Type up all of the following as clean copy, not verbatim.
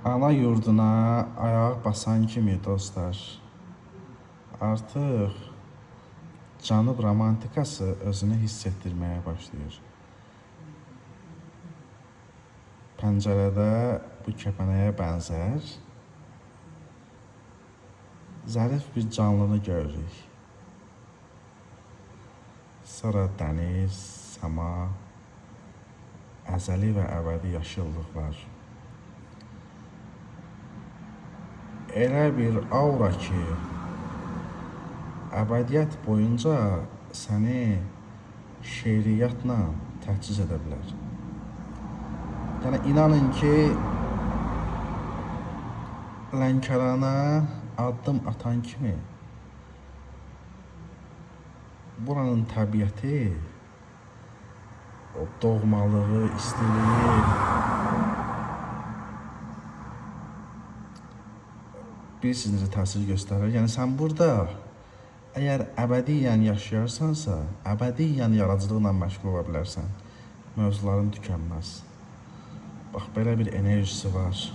Ana yurduna ayaq basan kimi dostlar, artıq Cənub romantikası özünü hiss etdirməyə başlayır. Pəncərədə bu kəpənəyə bənzər zərif bir canlını görürük. Sonra dəniz, səma, əzəli və əbədi yaşıllıqlar. Elə bir aura ki, əbədiyyət boyunca səni şeiriyyatla təchiz edə bilər. Yəni inanın ki, Lənkərana addım atan kimi buranın təbiəti, o doğmalığı, istiliyi bilirsiniz təsir göstərir. Yəni sən burada əgər əbədiyyən yaşayarsansa, əbədiyyən yaradıcılıqla məşğul ola bilərsən. Mövzuların tükənməz. Bax, belə bir enerjisi var.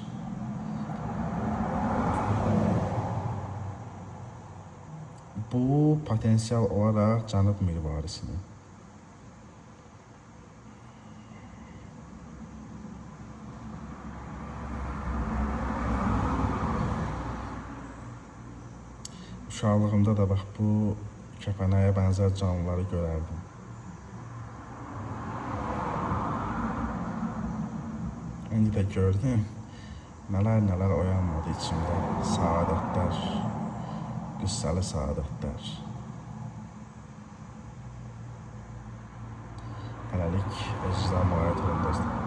Bu potensial olaraq Cənub mirvarisini. Uşaqlığımda da bax bu kəpənəyə bənzər canlıları görərdim. İndi də gördüm, nələr oyanmadı içimdə, saadətlər, qüssəli saadətlər. Hələlik özünüzə əmanət olun dostlar.